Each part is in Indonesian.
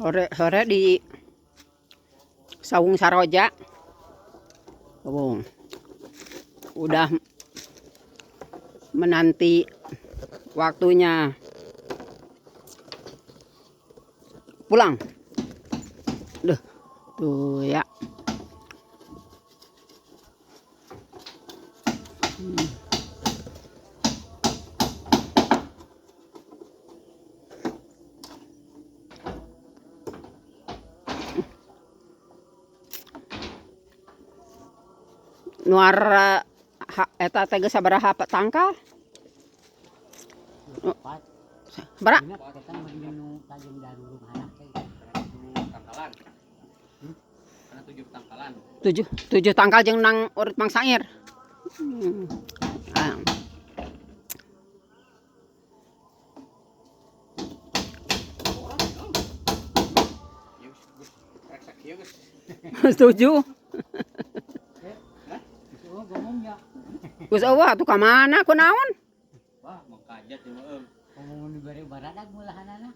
Sore di Saung Saroja. Oh, udah menanti waktunya pulang. Duh, tuh ya. Nuar eta teh geus sabaraha tangkal? Bara? Tujuh tangkal jeung nang urut Mang Sair. Setuju. Gus eueuh atuh ka mana kunaon? Wah, mangkajat ieu mah eung. Ngomong di bare baradag mulahanana.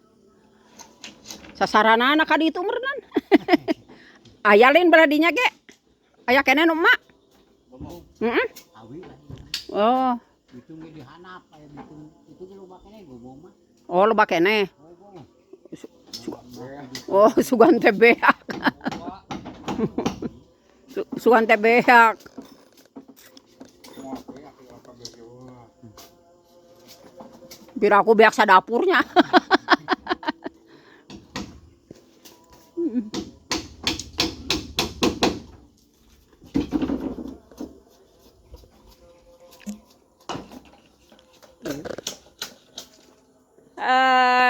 Sasaranana ka ditu meureunan. Aya lain baladinya ge. Aya keneh nu emak. Heeh. Awi lah. Oh. Bitung ge dihanap aya bitung. Itu ge loba keneh gobong mah. Oh, loba keneh. Oh, sugan teh beak. Sugan teh beak. Pira aku beak sadapurnya.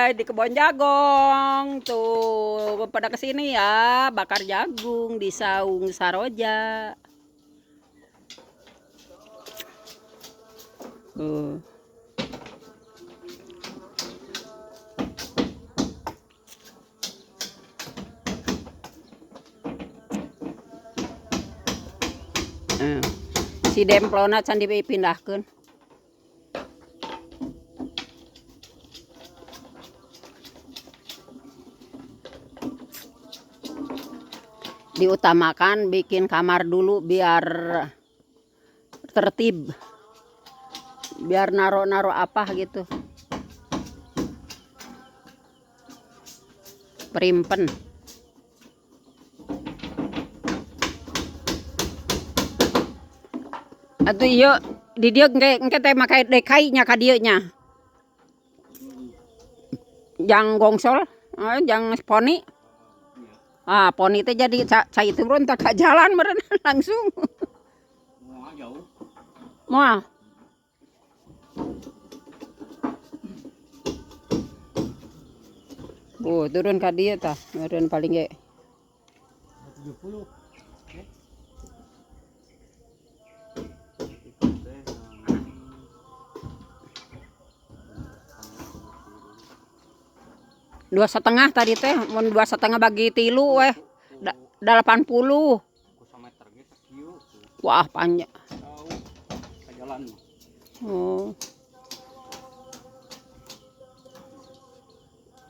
Di kebon jagung tuh pada kesini ya bakar jagung di Saung Saroja. Si demplona can dipindahkeun. Diutamakan bikin kamar dulu biar tertib, biar naro-naro apa gitu, perimpen. Atuh ieu di dieu engke teh make dekai nya ka dieu nya. Jang gongsol, jang poni. Ah, poni teh jadi cai turun tak ka jalan meureun langsung. Moal jauh. Moal. Turun ka dieu tah, meureun paling ge 70. Dua setengah tadi teh, mun 2,5 bagi 3 weh 80. Wah, panjang. Ke jalan. Oh.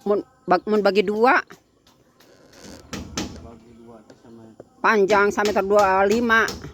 Mun bagi 2. Bagi 2 teh sama Panjang 1,25 meter.